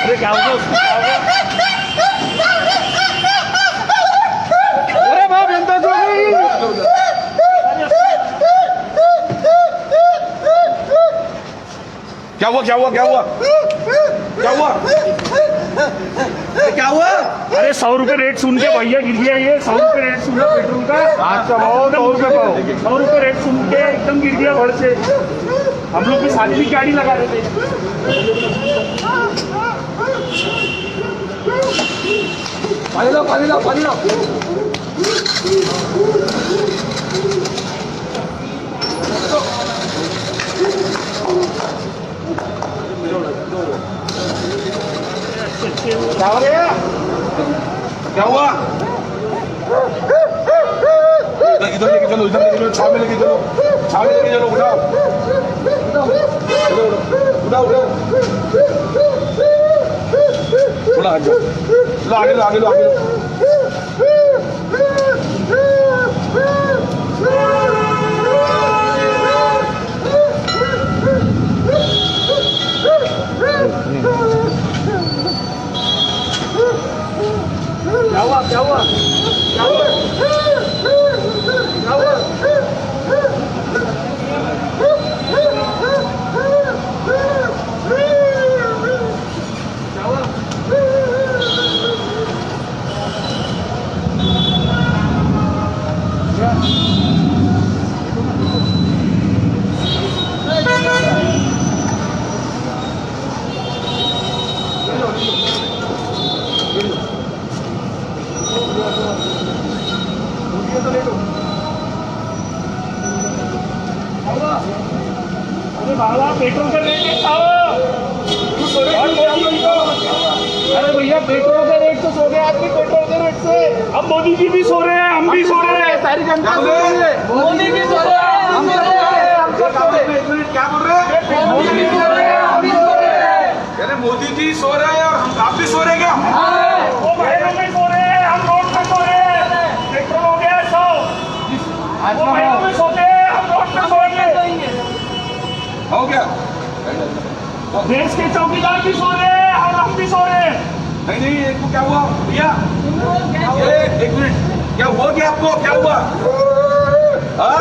अरे क्या होगा उसको, क्या होगा? अरे बाप जनता तो गई। क्या हुआ क्या हुआ क्या हुआ क्या हुआ क्या हुआ? अरे 100 रुपए रेट सुन के भैया गिर गया ये। 100 रुपए रेट सुना पेट्रोल का। अच्छा बहुत 100 रुपये पाओ। 100 रुपए रेट सुन के एकदम गिर गया भड़ से। हम लोग भी साथ भी गाड़ी लगा रहे थे। पानी लो पानी लो पानी लो। क्या हो गया? क्या हुआ? इधर लेके चलो, इधर लेके चलो, छाव में लेके चलो, छाव में लेके चलो। उठाओ उठाओ उठाओ, थोड़ा हट जाओ। लो आगे लो आगे लो आगे लो। क्या हुआ क्या हुआ क्या हुआ क्या हुआ? अरे बाबा पेट्रोल का रेट बताओ। अरे भैया पेट्रोल का रेट तो सो गया आदमी पेट्रोल के रेट से। अब मोदी जी भी सो रहे हैं, हम भी सो रहे हैं, सारी जनता सो रही है। मोदी भी सो रहे हैं, हम भी सो रहे हैं, हम सब सो रहे हैं। क्या बोल रहे हैं? मोदी भी सो रहे हैं, हम भी सो रहे हैं। अरे मोदी जी सो रहे हैं और हम आप भी सो रहे हैं क्या? वो महीनों में सो रहे हैं, हम रोड पे सो रहे हैं। पेट्रोल हो गया 100। वो महीनों में सोते हैं, हम रोड पे सोएंगे। हो गया? देश के चौकीदार भी सो रहे हैं और हम भी सो रहे हैं। नहीं नहीं, एक को क्या हुआ भैया? ये एक मिनट, क्या हुआ क्या आपको? क्या हुआ? हाँ?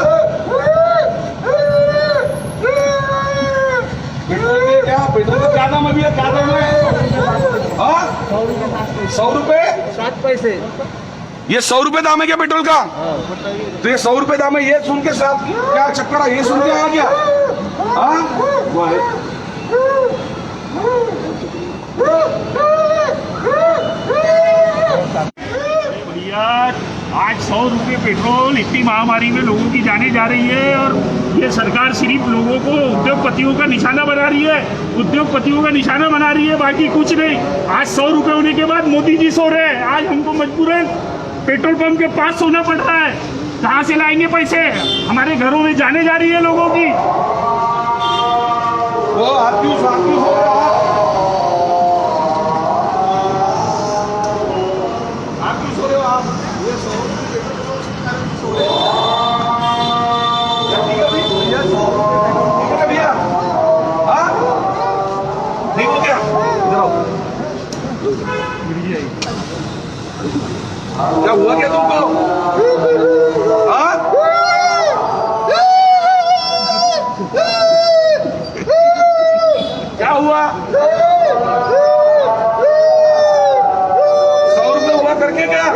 पेट्रोल के क्या, पेट्रोल का क्या दाम अभी है? क्या दाम है? हाँ? 100 रुपए 7 पैसे। ये 100 रुपए दाम है क्या पेट्रोल का? तो ये 100 रुपए दाम है, ये सुन के साथ क्या चक्कर है? ये सुन के आ गया। हाँ? भैया आज 100 रुपये पेट्रोल, इतनी महामारी में लोगों की जाने जा रही है और ये सरकार सिर्फ लोगों को उद्योगपतियों का निशाना बना रही है। उद्योगपतियों का निशाना बना रही है, बाकी कुछ नहीं। आज 100 रुपये होने के बाद मोदी जी सो रहे हैं। आज हमको मजबूरन पेट्रोल पंप के पास सोना पड़ रहा है। कहाँ से लाएंगे पैसे? हमारे घरों में जाने जा रही है लोगों की। वो आप क्यों सो रहे हो? आप क्यों सो रहे हो? आप ये सो रहे हो? ठीक है भैया, 100 रुपये ठीक है भैया। हाँ ठीक हो गया? इधर आओ। क्या हुआ क्या तुमको? हाँ? क्या हुआ? 100 रुपये हुआ करके क्या?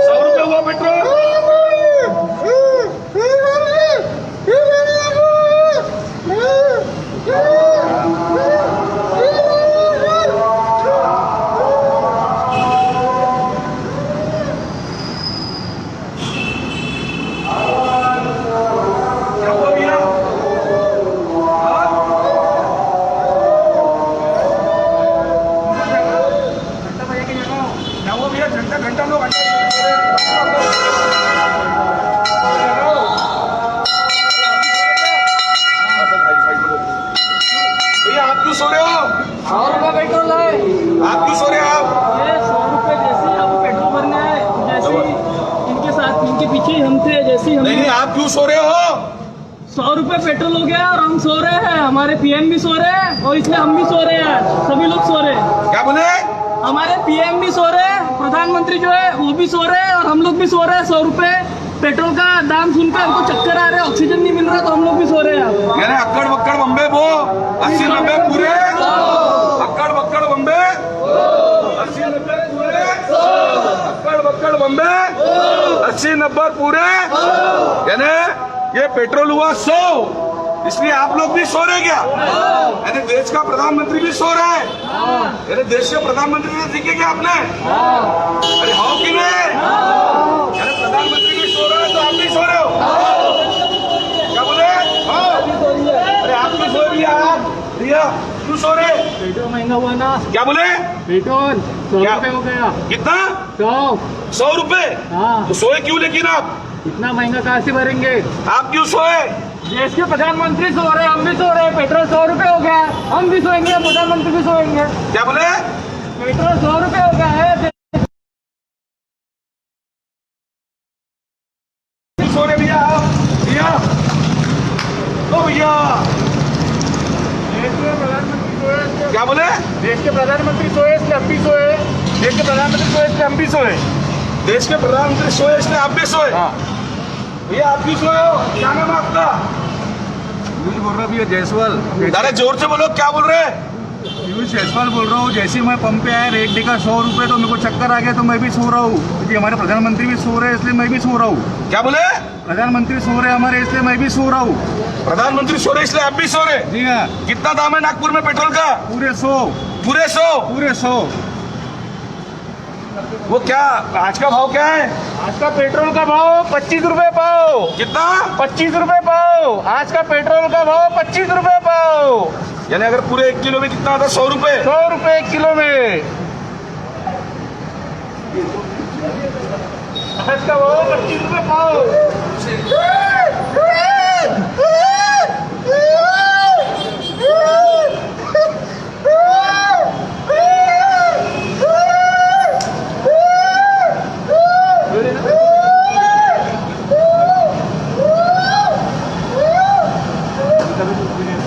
100 रुपये हुआ पेट्रोल? क्या हुआ भैया? क्या हुआ भैया? घंटा घंटा लो भैया, आप क्यों सो रहे हो? 100 रुपये पेट्रोल है। आप क्यों सो रहे हो? आप ये 100 रुपये जैसे ही आपको पेट्रोल भरना है, जैसे ही इनके साथ, इनके पीछे ही हम थे, जैसे ही नहीं हमने नहीं, आप क्यों सो रहे हो? 100 रुपये रुपए पेट्रोल हो गया और हम सो रहे हैं, हमारे पीएम भी सो रहे हैं और इसमें हम भी सो रहे हैं, सभी लोग सो रहे हैं। क्या बोले? हमारे पीएम भी सो रहे हैं, प्रधानमंत्री जो है वो भी सो रहे हैं और हम लोग भी सो रहे हैं। 100 रुपए पेट्रोल का दाम सुनकर हमको चक्कर आ रहे हैं, ऑक्सीजन नहीं मिल रहा तो हम लोग भी सो रहे हैं। यानी अक्कड़ बक्कड़ बम्बे वो 80-90 पूरे, अक्कड़ बक्कड़ बम्बे 80-90 पूरे, अक्कड़ बक्कड़ बम्बे 80-90 पूरे। यानी ये पेट्रोल हुआ 100, इसलिए आप लोग भी सो रहे क्या? यानी देश का प्रधानमंत्री भी सो रहा है, यानी देश के प्रधानमंत्री ने दिखे क्या आपने? अरे हो कि नहीं? यानी प्रधानमंत्री भी सो रहा है तो आप भी सो रहे हो। क्या बोले? अरे आप भी सो रही यार, रिया क्यों सो रहे? पेट्रोल महंगा हुआ ना, क्या बोले? पेट्रोल 100 क्या? रुपए हो गया। कितना? 100। 100 रुपए? हाँ, तो सोए क्यों लेकिन आप? इतना महंगा कहाँ से भरेंगे? आप क्यों सोए? देश के प्रधानमंत्री सो रहे हैं, हम भी सो रहे हैं। पेट्रोल 100 रुपए हो गया है, हम भी सोएंगे, प्रधानमंत्री भी सोएंगे। क्या बोले? पेट्रोल 100 रुपए हो गया है। सो रहे भैया आप? भैया ओ भैया देश के प्रधानमंत्री सोए, क्या बोले? देश के प्रधानमंत्री सोए इसलिए हम भी सोए, देश के प्रधानमंत्री सोए इसलिए हम भी सोए। देश के प्रधानमंत्री सोए इसलिए आप भी सोए? भैया आप क्यों सोए हो? क्या नाम है आपका? बोल रहा भैया जायसवाल। अरे जोर से बोलो, क्या बोल रहे हैं? पीयूष जायसवाल बोल रहा हूँ। जैसे ही मैं पंप पे आया रेट देखा 100 रुपए तो मेरे को चक्कर आ गया, तो मैं भी सो रहा हूँ क्योंकि हमारे प्रधानमंत्री भी सो रहे हैं इसलिए मैं भी सो रहा हूँ। क्या बोले? प्रधानमंत्री सो रहे हैं हमारे इसलिए मैं भी सो रहा हूँ। प्रधानमंत्री सो रहे इसलिए आप भी सो रहे? जी हाँ, कितना दाम है नागपुर में पेट्रोल का? पूरे 100। पूरे 100? पूरे 100। वो क्या आज का भाव क्या है? आज का पेट्रोल का भाव 25 रुपए पाओ। कितना? 25 रुपए पाओ। आज का पेट्रोल का भाव 25 रुपए पाओ। यानी अगर पूरे 1 किलो में कितना आता? 100 रुपए। 100 रुपए 1 किलो में। आज का भाव 25 रुपए पाओ।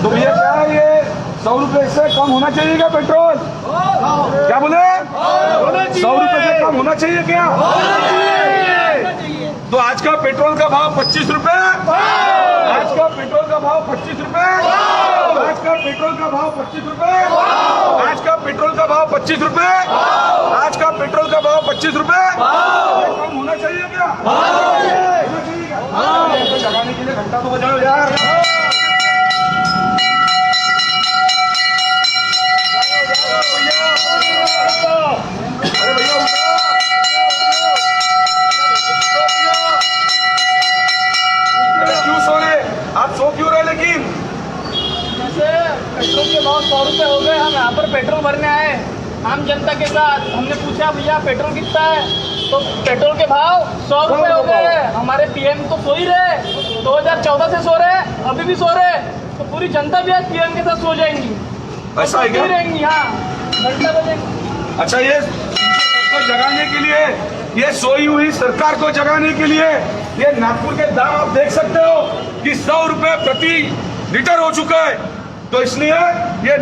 तो भैया क्या है ये 100 रुपए से कम होना चाहिए क्या पेट्रोल? क्या बोले? 100 रुपए से कम होना चाहिए क्या? तो आज का पेट्रोल का भाव 25 रुपए। आज का पेट्रोल का भाव 25 रुपए। आज का पेट्रोल का भाव 25 रुपए। आज का पेट्रोल का भाव 25 रुपए। आज का पेट्रोल का भाव 25 रुपए। कम होना चाहिए क्या? होना चाहिए क्या? जगाने के लिए घंटा तो बजाओ यार। अरे भैया क्यों सो रहे? आप सो क्यों रहे? लेकिन जैसे पेट्रोल के भाव 100 रुपए हो गए, हम यहाँ पर पेट्रोल भरने आए आम जनता के साथ। हमने पूछा भैया पेट्रोल कितना है, तो पेट्रोल के भाव 100 रुपए हो गए। हमारे पीएम तो सो ही रहे, 2014 से सो रहे, अभी भी सो रहे, तो पूरी जनता भी आज पीएम के साथ सो जाएंगी। ऐसा है क्या? रहेंगी, हाँ, घंटा बजेंगी। अच्छा, ये को जगाने के लिए, ये सोई हुई सरकार को जगाने के लिए ये नागपुर के दाम आप देख सकते हो कि 100 रुपए प्रति लीटर हो चुका है। तो इसलिए ये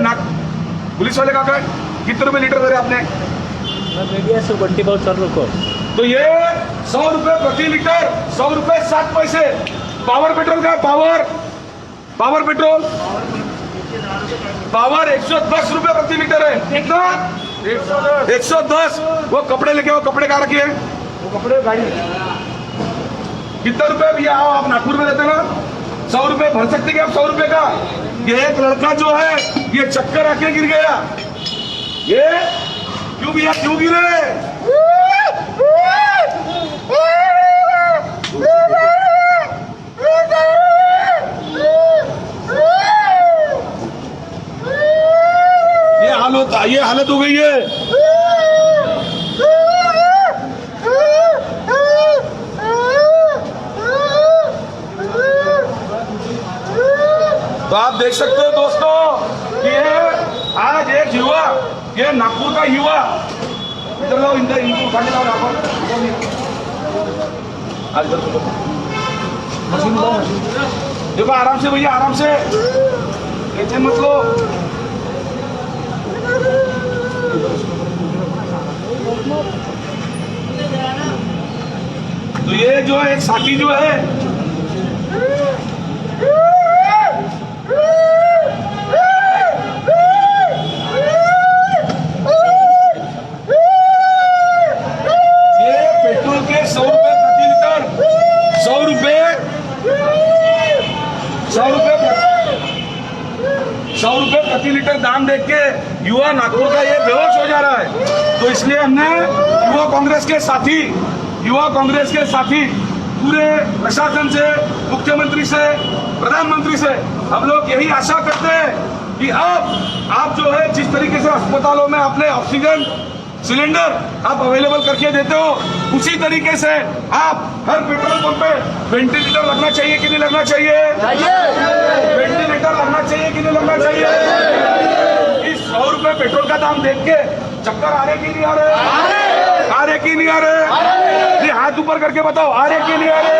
पुलिस वाले का कितने रुपए लीटर दे रहे आपने? तो ये 100 रुपए प्रति लीटर, 100 रुपए 7 पैसे। पावर पेट्रोल का पावर पेट्रोल पावर 110 रुपए प्रति लीटर है। कितना? 110। वो कपड़े लेके आओ, कपड़े कहाँ रखिए? वो कपड़े गाड़ी। कितना रुपए भैया? आओ, आप नागपुर में रहते ना, 100 रुपए भर सकते क्या आप? 100 रुपए का ये एक लड़का जो है ये चक्कर आके गिर गया। ये क्यों भैया, क्यों गिरे? ये हालत हो गई है। तो आप देख सकते हो दोस्तों कि ये आज एक युवा, ये नागपुर का युवा, इधर लो, इनको उठा के लाओ नागपुर। आज मशीन लो, मशीन। देखो आराम से भैया, आराम से, ऐसे मत लो। तो ये जो है एक साथी जो है, ये पेट्रोल के 100 रुपए प्रति लीटर, 100 रुपए प्रति लीटर दाम देख के युवा नागपुर का ये बेहोश हो जा रहा है। तो इसलिए हमने युवा कांग्रेस के साथी पूरे प्रशासन से, मुख्यमंत्री से, प्रधानमंत्री से हम लोग यही आशा करते हैं कि आप जो है जिस तरीके से अस्पतालों में अपने ऑक्सीजन सिलेंडर आप अवेलेबल करके देते हो, उसी तरीके से आप हर पेट्रोल पंप पे वेंटिलेटर लगना चाहिए कि नहीं लगना चाहिए? वेंटिलेटर लगना चाहिए कि नहीं लगना चाहिए? इस 100 रुपए पेट्रोल का दाम देख के चक्कर आ रहे कि नहीं आ रहे? आ रहे कि नहीं आ रहे? ये हाथ ऊपर करके बताओ, आ रहे कि नहीं आ रहे?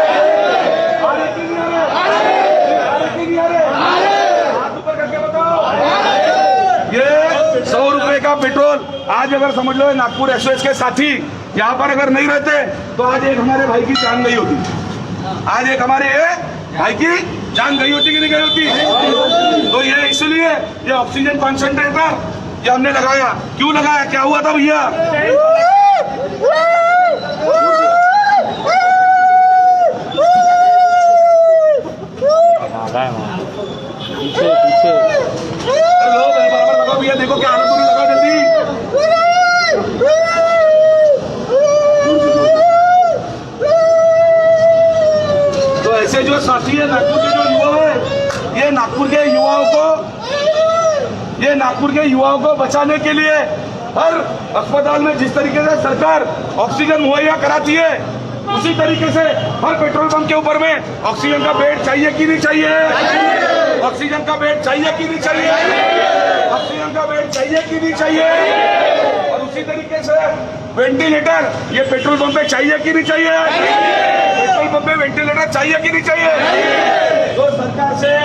आ रहे कि नहीं आ रहे? आ रहे कि नहीं आ रहे? हाथ ऊपर करके बताओ। ये 100 रुपए का पेट्रोल आज अगर समझ लो नागपुर एक्सप्रेस के साथी यहाँ पर अगर नहीं रहते तो आज एक हमारे भाई की जान गई होती, आज एक हमारे भाई की जान गई होती कि नहीं गई होती? तो ये इसलिए ये ऑक्सीजन कॉन्सेंट्रेटर ये हमने लगाया। क्यों लगाया, क्या हुआ था भैया? बराबर लगाओ भैया, देखो क्या हालत होगी, लगाओ जल्दी। तो ऐसे जो साथी है नागपुर के जो युवा है, ये नागपुर के युवाओं को बचाने के लिए हर अस्पताल में जिस तरीके से सरकार ऑक्सीजन मुहैया कराती है, उसी तरीके से हर पेट्रोल पंप के ऊपर में ऑक्सीजन का बेड चाहिए कि नहीं चाहिए? ऑक्सीजन का बेड चाहिए कि नहीं चाहिए? ऑक्सीजन का बेड चाहिए कि नहीं चाहिए? और उसी तरीके से वेंटिलेटर ये पेट्रोल पंप पे चाहिए कि नहीं चाहिए? पेट्रोल पंप पे वेंटिलेटर चाहिए कि नहीं चाहिए? तो सरकार से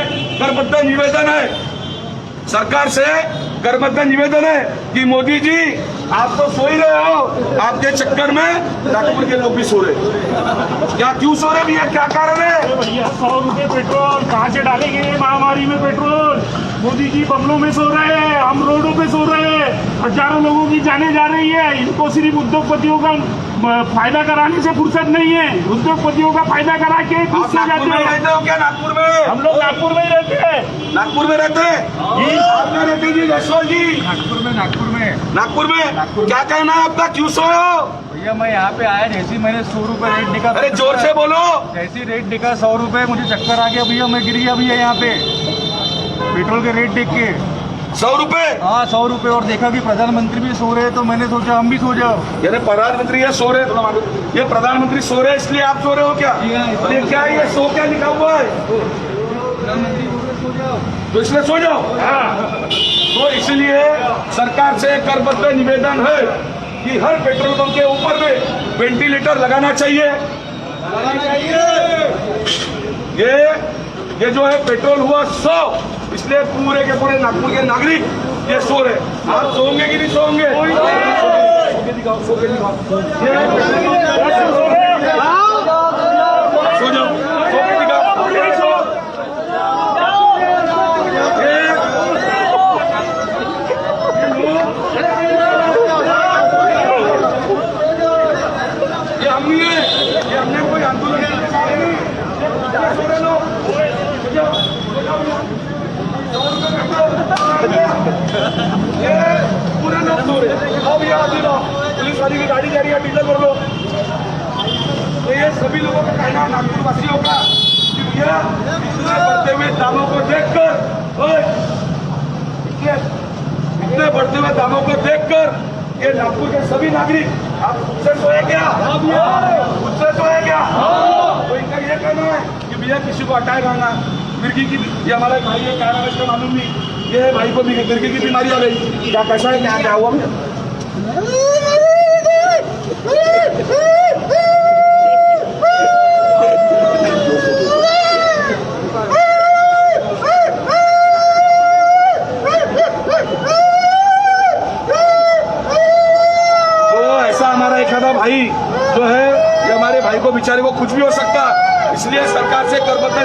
करबद्ध निवेदन है कि मोदी जी आप तो सो ही रहे हो, आपके चक्कर में नागपुर के लोग भी सो रहे। क्या क्यों सो रहे भैया, क्या कारण है? भैया 100 रुपए पेट्रोल कहाँ से डालेंगे महामारी में पेट्रोल? मोदी जी बंगलों में सो रहे हैं, हम रोडों पे सो रहे हैं, हजारों लोगों की जाने जा रही है। इनको सिर्फ उद्योगपतियों का फायदा कराने से फुर्सत नहीं है, उद्योगपतियों का फायदा करा के आप नागपुर में रहते हो क्या? नागपुर में हम लोग नागपुर में ही रहते हैं। नागपुर में रहते हैं आप क्या रहते जी? जसवाल जी नागपुर में क्या कहना है आपका, क्यों सोए हो? भैया मैं यहाँ पे आया, जैसे मैंने 100 रुपए रेट देखा, अरे जोर से बोलो। जैसे रेट देखा 100 रुपए, मुझे चक्कर आ गया भैया, मैं गिर गया भैया यहाँ पे पेट्रोल के रेट देख के। 100 रुपए? हाँ 100 रुपए, और देखा कि प्रधानमंत्री भी सो रहे हैं, तो मैंने सोचा हम भी सो जाओ। यानी प्रधानमंत्री ये सो रहे, ये प्रधानमंत्री सो रहे इसलिए आप सो रहे हो क्या? ये क्या है, ये सो क्या लिखा हुआ है? प्रधानमंत्री सो जाओ, तो इसलिए सो जाओ। तो इसलिए सरकार से करबद्ध निवेदन है कि हर पेट्रोल पंप के ऊपर में वेंटिलेटर लगाना चाहिए। ये जो है पेट्रोल हुआ 100, इसलिए पूरे के पूरे नागपुर के नागरिक ये सो रहे। आप सोएंगे कि नहीं सोएंगे? सो के दिखाओ, सो के दिखाओ। सो जाओ, सो के दिखाओ। ये हमने कोई आंदोलन नहीं। पूरे लोग सो रहे। अब यहाँ भी पुलिस वाली की गाड़ी जा रही है, डीजल भर लो। तो ये सभी लोगों का कहना, नागपुर वासियों का, कि भैया इतने बढ़ते हुए दामों को देखकर, इतने बढ़ते हुए दामों को देखकर ये नागपुर के सभी नागरिक आप उससे सोए क्या? उससे सोए क्या? तो इनका ये कहना है कि भैया किसी को हटाए रहना, मिर्गी की, ये हमारा भाई है, क्या नाम है इसका मालूम नहीं, ये भाई को मिर्गी की बीमारी आ गई, क्या कैसा है, क्या हुआ भैया? भाई जो है ये हमारे भाई को बेचारे को कुछ भी हो सकता, इसलिए सरकार से करबद्ध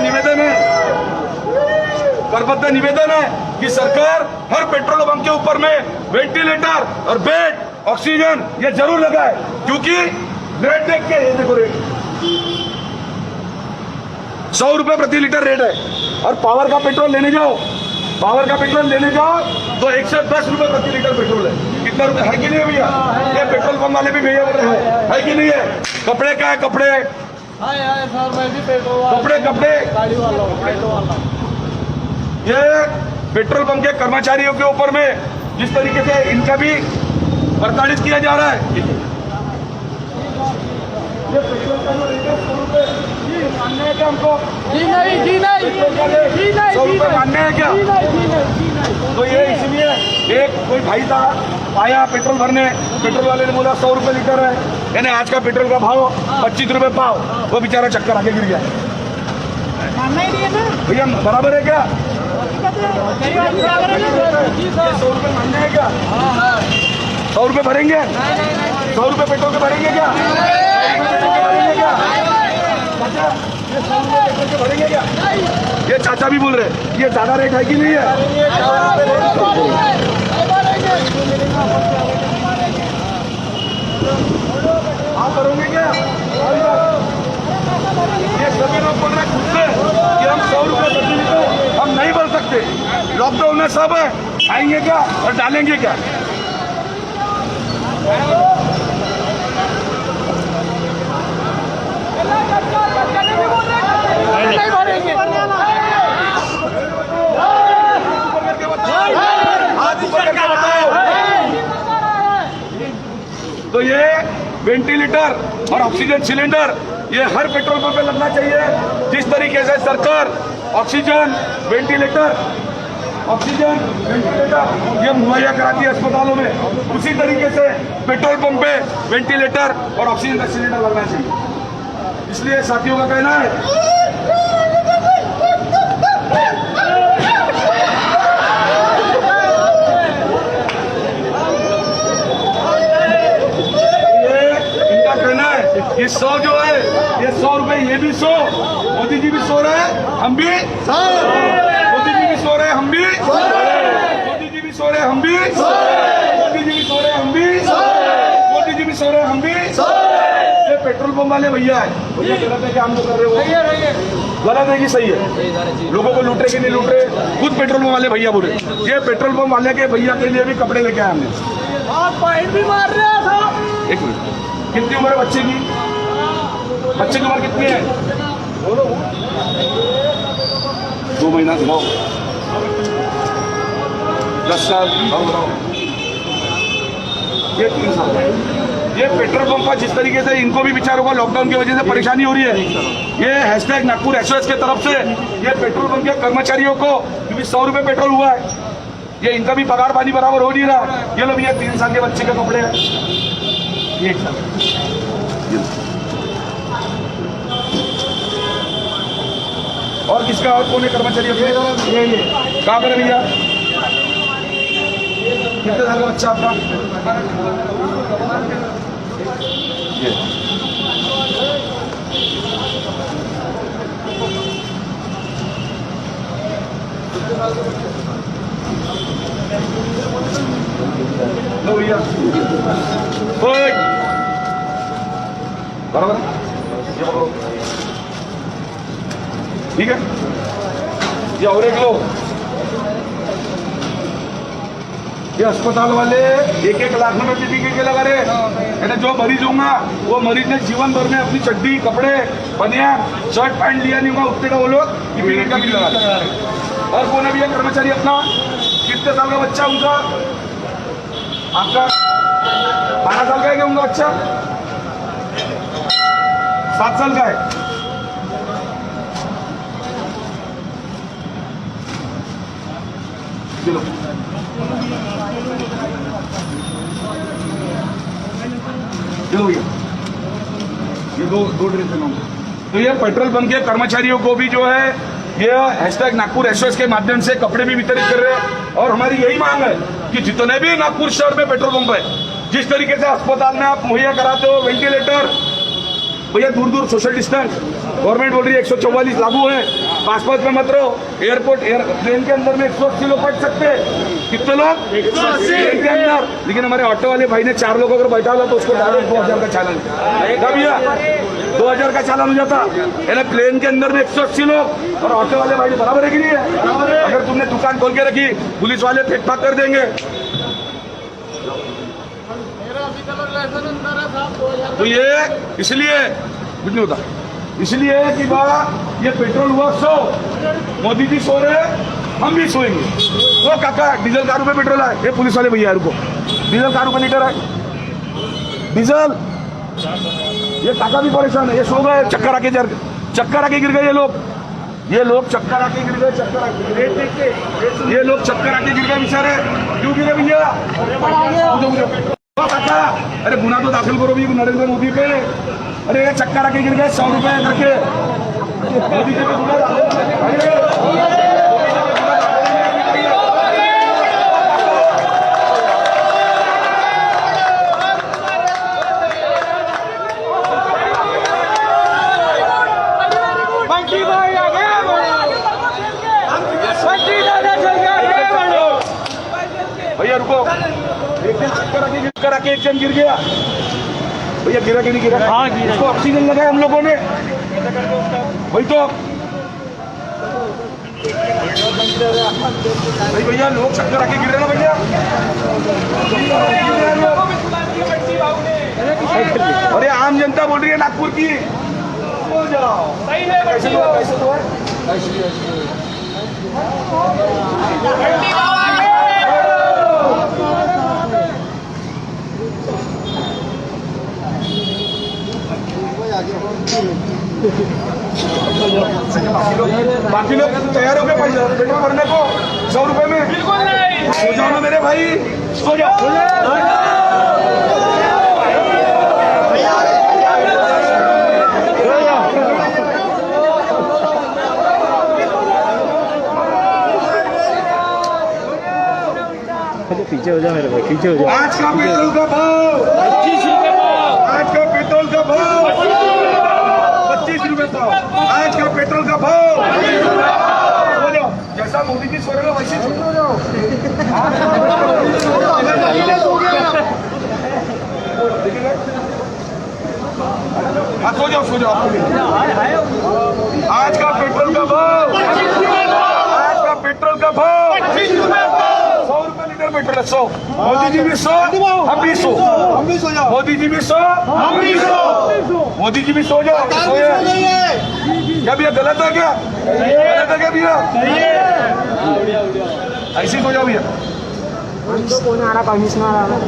निवेदन है कि सरकार हर पेट्रोल पंप के ऊपर में वेंटिलेटर और बेड ऑक्सीजन ये जरूर लगाए, क्योंकि रेट देख के ये देखो रेट 100 रुपए प्रति लीटर रेट है। और पावर का पेट्रोल लेने जाओ तो 110 रुपए प्रति लीटर पेट्रोल है। कितना रुपए है कि नहीं है भैया? ये पेट्रोल पंप वाले भी भैया बोल रहे हैं, है कि नहीं है? कपड़े का है, कपड़े सर मैं भी पेट्रोल कपड़े गाड़ी वाला हूँ, पेट्रोल वाला। ये पेट्रोल पंप के कर्मचारियों के ऊपर में जिस तरीके से इनका भी प्रताड़ित किया जा रहा है। ये पेट्रोल का जो रेट है 100 रुपए, जी मानने है क्या हमको? जी नहीं 100 रुपए मानने हैं क्या? तो ये इसलिए एक कोई भाई था आया पेट्रोल भरने, पेट्रोल वाले ने बोला 100 रुपए लीटर है, यानी आज का पेट्रोल का भाव 25 रुपए पाव, वो बेचारा चक्कर आके गिर गया। मानना ही नहीं है ना भैया बराबर है क्या? 100 रुपए मानने हैं क्या? 100 रुपए भरेंगे? 100 रुपए पेट्रोल के भरेंगे क्या? ये 100 रुपए पेट्रोल के भरेंगे क्या? ये चाचा भी बोल रहे ये ज्यादा रेट है कि नहीं है? आप करोगे क्या? ये सभी लोग बोल रहे खुद से कि हम 100 रुपए प्रति लीटर हम नहीं भर सकते, लॉकडाउन में सब है, आएंगे क्या और डालेंगे क्या? नहीं भरेंगे। हाथ ऊपर करके बताओ। तो ये वेंटिलेटर और ऑक्सीजन सिलेंडर ये हर पेट्रोल पंप पे लगना चाहिए। जिस तरीके से सरकार ऑक्सीजन वेंटिलेटर ये मुहैया कराती है अस्पतालों में, उसी तरीके से पेट्रोल पंप पे वेंटिलेटर और ऑक्सीजन का सिलेंडर लगना चाहिए। इसलिए साथियों का कहना है ये 100 जो है ये 100 रुपए ये भी 100, मोदी जी भी सो रहे हैं हम भी, मोदी जी भी सो रहे हैं हम भी, मोदी जी भी सो रहे हैं हम भी, मोदी जी भी सो रहे हैं हम भी, मोदी जी भी सो रहे हैं हम भी। ये पेट्रोल पंप वाले भैया है, भैया गलत है क्या हम लोग कर रहे हो? गलत है कि सही है? लोगों को लूट रहे कि नहीं लूट रहे? खुद पेट्रोल पंप वाले भैया बोले। ये पेट्रोल पंप वाले के भैया के लिए भी कपड़े लेके आए हमने। आप पाइप भी मार रहे था। एक मिनट, कितनी उम्र है बच्चे की? बच्चे की उम्र कितनी है? 2 महीना दिखाओ, 10 साल बताओ, ये 3 साल। ये पेट्रोल पंप पर जिस तरीके से इनको भी बेचारों को लॉकडाउन की वजह से परेशानी हो रही है, ये हैशटैग नागपुर SOS के तरफ से ये पेट्रोल पंप के कर्मचारियों को, क्योंकि 100 रुपए पेट्रोल हुआ है, ये इनका भी पगार पानी बराबर हो नहीं रहा। ये लोग ये 3 साल के बच्चे के कपड़े हैं, 1 साल। और किसका और कौन है कर्मचारी? कहाँ पर भैया? कितने साल का बच्चा आपका? लो भैया बराबर ये पकड़ो, ठीक है? ये और एक लो। ये अस्पताल वाले 1-1 लाख में PPE के लगा रहे हैं। जो मरीज होगा वो मरीज ने जीवन भर में अपनी चड्डी कपड़े बनियान शर्ट पैंट लिया नहीं होगा, उतने का वो लोग PPE का बिल लगा रहे हैं। और कौन है भैया कर्मचारी अपना? कितने साल का बच्चा उनका? आपका 12 साल का है क्या उनका बच्चा? 7 साल का है। चलो चलो भैया ये दो ड्रेस है। तो ये पेट्रोल पंप के कर्मचारियों को भी जो है ये हैशटैग नागपुर SOS के माध्यम से कपड़े भी वितरित कर रहे हैं। और हमारी यही मांग है कि जितने भी नागपुर शहर में पेट्रोल पंप है जिस तरीके से अस्पताल में आप मुहैया कराते हो वेंटिलेटर, भैया दूर दूर सोशल डिस्टेंस, गवर्नमेंट बोल रही है 144 लागू है, पास में मत रहो। एयरपोर्ट प्लेन के अंदर में 180 लोग बैठ सकते हैं। कितने लोग? 180 के अंदर। लेकिन हमारे ऑटो वाले भाई ने 4 लोगों को बैठा हुआ तो उसको डायरेक्ट 2000 का चालान, भैया 2000 का चालान हो जाता है। प्लेन के अंदर में 180 लोग और ऑटो वाले भाई ने बराबर है कि नहीं है? अगर तुमने दुकान खोल के रखी, पुलिस वाले फेंक फाक कर देंगे। तो ये इसलिए कुछ नहीं होता, इसलिए कि ये पेट्रोल हुआ 100, मोदी जी सो रहे, हम भी सोएंगे। वो काका डीजल कार रुपए पेट्रोल है, ये पुलिस वाले भैया रुको, डीजल कार रुपए लीटर है डीजल। ये काका भी परेशान है, ये सो गए, चक्कर आके गिर गए ये लोग चक्कर आके गिर गए, ये लोग चक्कर आके गिर गए बेचारे। क्यों गिरे भैया? काका अरे गुना तो दाखिल करो भी नरेंद्र मोदी पे। अरे ये चक्कर आके गिर गए 100 रुपए करके, मोदी जी पे गुना भैया रुको, चक्कर आके एक जन गिर गया भैया, गिरा कि नहीं गिरा? हाँ गिरा। उसको ऑक्सीजन लगाया हम लोगों ने, वही तो भाई भैया लोग चक्कर आके गिर रहे ना भैया। अरे आम जनता बोल रही है नागपुर की, हो जाओ सही है। कैसे तो बाकी लोग तैयार हो गए पेट्रोल भरने को 100 रुपए में? बिल्कुल नहीं। सो जाओ ना मेरे भाई, सो जाओ। पीछे हो जा मेरे भाई, पीछे हो जा। आज का पेट्रोल का भाव 25 रुपए, आज का पेट्रोल का भाव 25 रुपए था, आज का पेट्रोल का भाव। हो जाओ, जैसा मोदी जी सो रहे हो वैसे हो जाओ। सो जाओ सो जाओ। आज का पेट्रोल का भाव, आज का पेट्रोल का भाव 100 रुपए लीटर पेट्रोल है। 100, मोदी जी भी 100, हम भी 100, हम भी सो जाओ। मोदी जी भी 100, हम भी 100, मोदी जी भी सो जाओ। क्या भैया गलत है क्या? गलत है क्या भैया? ऐसे सो जाओ भैया। कोण आ रहा कमिश्नर आ रहा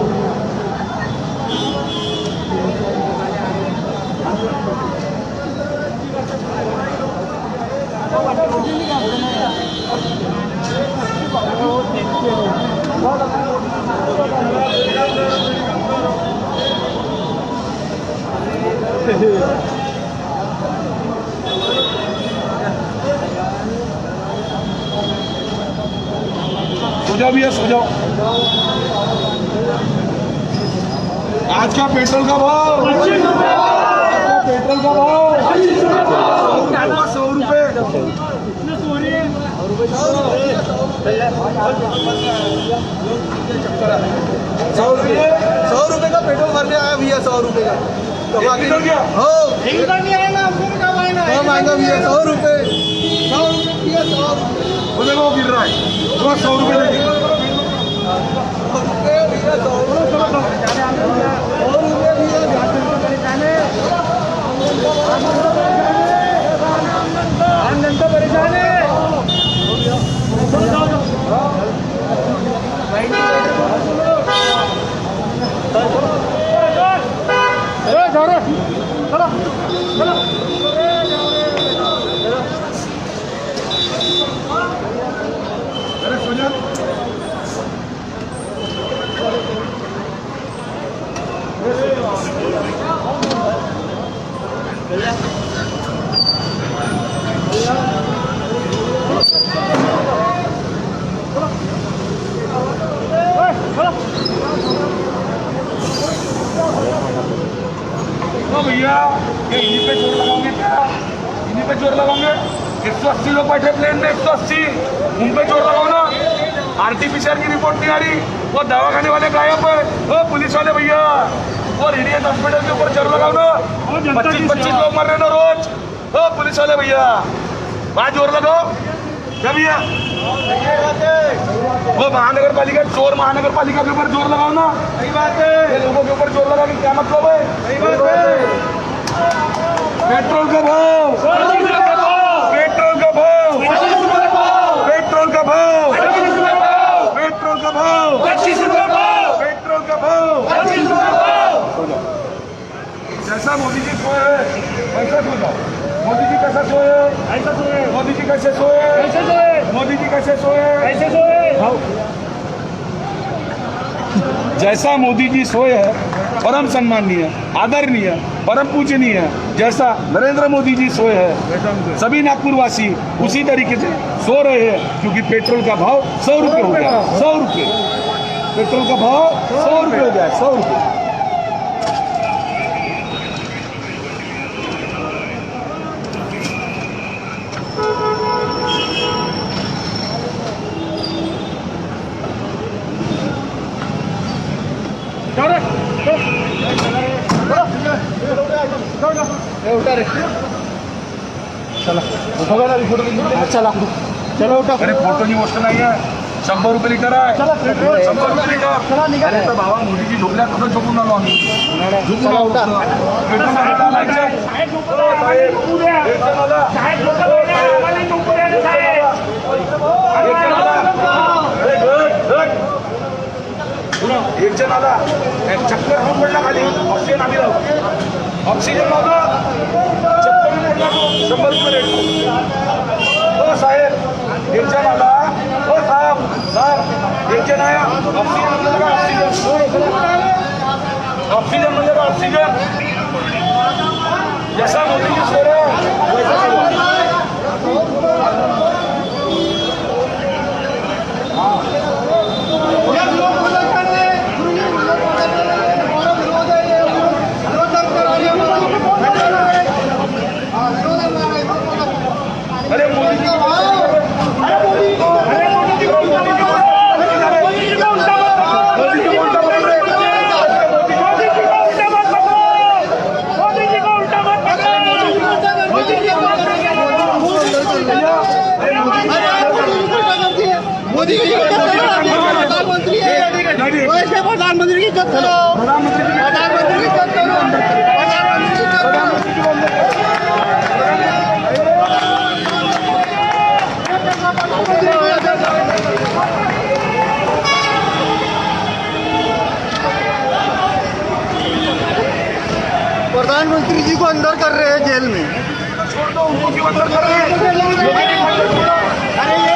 सो जाओ भैया सो जाओ। आज का पेट्रोल का भाव, पेट्रोल का भाव 100 रुपए। 100 रुपए का पेट्रोल भरने आया भैया, 100 रुपए का तो बाकी हो नहीं आया ना, आपको क्या मायना है? महंगा भैया 100 रुपए, 100 रुपए भैया, 100 रुपए। वो देखो गिर रहा है, वो 100 रुपए भैया 100 रुपए जनता परेशान है। ये इन्हीं पे जोर लगाओगे क्या? इन्हीं पे जोर लगाओगे? 180 लोग बैठे प्लेन में, 180 उन पे जोर लगाओ ना। आरटीपीसीआर की रिपोर्ट नहीं आ रही, वो दवाखाने वाले गायब है, वो पुलिस वाले भैया, और हिरियत हॉस्पिटल के ऊपर जोर लगाओ ना। 25-25 लोग मर रहे ना रोज, वो पुलिस वाले भैया वहाँ जोर लगाओ क्या भैया? वो महानगर पालिका, चोर महानगर पालिका के ऊपर जोर लगाओ ना। सही बात है, ये लोगों के ऊपर जोर लगा के क्या मतलब है? सही बात है। पेट्रोल का भाव, पेट्रोल का भाव, पेट्रोल का भाव, पेट्रोल का भाव, पेट्रोल का भाव। जैसा मोदी जी सोए है वैसा सो जाओ। मोदी जी कैसा सोए है? ऐसा सोए। मोदी जी कैसे सोए? ऐसे सोए। मोदी जी कैसे सोए? ऐसे सोए। जैसा मोदी जी सोए है परम सम्माननीय, आदरणीय, परम पूजनीय, जैसा नरेंद्र मोदी जी सोए हैं सभी नागपुर वासी उसी तरीके से सो रहे हैं, क्योंकि पेट्रोल का भाव 100 रुपये हो गया। 100 रुपये पेट्रोल का भाव 100 रुपये हो गया। 100 रुपये। चलो उठा. अरे फोटोची गोष्ट नाही आहे. 100 रुपये लिटर आहे. 100 रुपये लिटर. अरे तर बाबा मोदीजी झोपल्या कसं झोपून आलो आम्ही. झोपून आलो. पेट्रोल आला लागायचं. साहेब पेट्रोल आला. साहेब एक जण आला चक्कर होऊन पडला खाली. ऑक्सिजन आम्ही लावतो. ऑक्सिजन लावतो. चक्कर पडला तो 100 रुपये रेट. हो साहेब एक जण आला. हो साहेब एक जण आया. ऑक्सिजन मिळेगा. ऑक्सिजन मिळेगा. ऑक्सिजन जैसा मोदी जी सो रहे हैं वैसा अरे मोदी जी मोदी जी प्रधानमंत्री है, वैसे प्रधानमंत्री की इज्जत करो. प्रधानमंत्री की इज्जत करो. प्रधानमंत्री की इज्जत करो. प्रधानमंत्री जी को अंदर कर रहे हैं जेल में. छोड़ दो उनको क्यों अंदर कर रहे हैं? अरे ये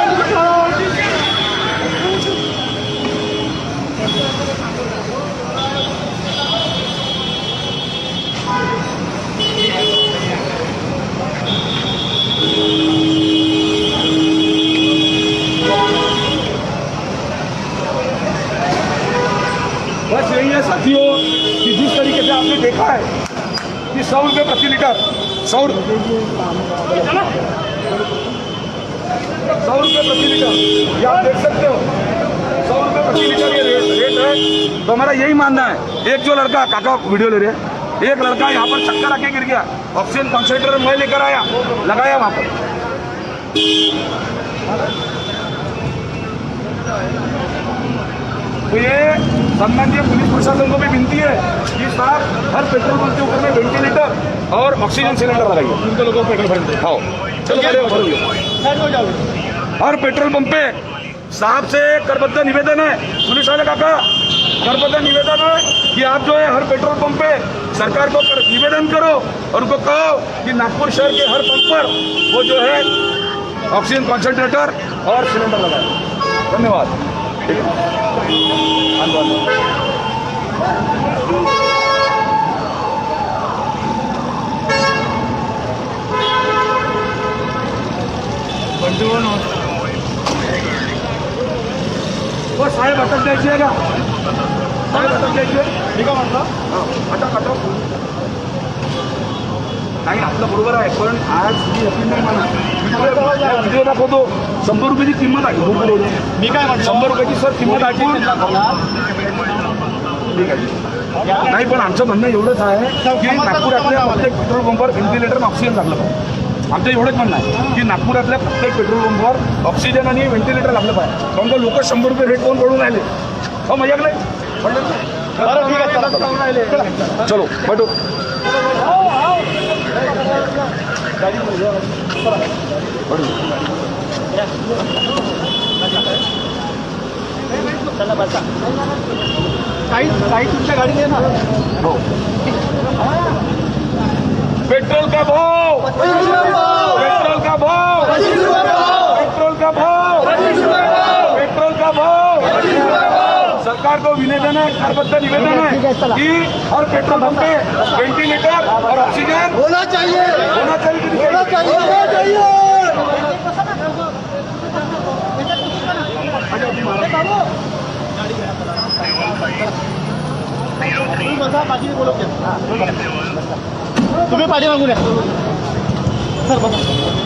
बस यही है साथियों कि जिस तरीके से आपने देखा है कि 100 रुपये प्रति लीटर 100 रुपये प्रति लीटर ये आप देख सकते हो. 100 रुपये प्रति लीटर ये रेट है. तो हमारा यही मानना है. एक जो लड़का काका वीडियो ले रहे हैं, एक लड़का यहाँ पर चक्कर आके गिर गया. ऑक्सीजन कॉन्सेंट्रेटर मैं लेकर आया, लगाया वहाँ पर. तो ये सम्मानीय पुलिस प्रशासन को भी विनती है कि साहब हर पेट्रोल पंप के ऊपर में वेंटिलेटर और ऑक्सीजन सिलेंडर लगाइए. उनको लोगों को पेट्रोल भरते हाँ चलो हर पेट्रोल पंप पे साहब से करबद्ध निवेदन है. पुलिस वाले काका करबद्ध निवेदन है कि आप जो है हर पेट्रोल पंप पे सरकार को निवेदन करो और उनको कहो कि नागपुर शहर के हर पंप पर वो जो है ऑक्सीजन कॉन्सेंट्रेटर और सिलेंडर लगाए. धन्यवाद. ठीक है. वो साहेब अटक द्यायची साहेब अटक द्यायची ठीक आहे म्हटलं. हां अटक नाही आपलं बरोबर आहे पण आज मी यकीन नाही मानत व्हिडिओ दाखवतो 100 रुपयाची किंमत आहे मी काय म्हणतो 100 रुपयाची सर किंमत आहे ठीक आहे नाही पण आमचं म्हणणं एवढंच आहे की नागपुरातल्या प्रत्येक पेट्रोल पंपवर व्हेंटिलेटर ऑक्सिजन लागलं पाहिजे आमचं एवढंच म्हणणं आहे की नागपुरातल्या प्रत्येक पेट्रोल पंपवर ऑक्सिजन आणि व्हेंटिलेटर लागलं पाहिजे कारण का लोक 100 रुपये रेट कोण पडून राहिले हो मजाक नाही बरं ठीक आहे चला चलो बैठो काही तुमच्या गाडी ना पेट्रोल का भाव पेट्रोल का भाव पेट्रोल का भाव पेट्रोल का भाव सरकार को निवेदन है सरबद्ध निवेदन है कि हर पेट्रोल पंप पे वेंटिलेटर और ऑक्सीजन होना चाहिए होना चाहिए होना चाहिए होना चाहिए तुम्ही पाठी मागून या सर बघा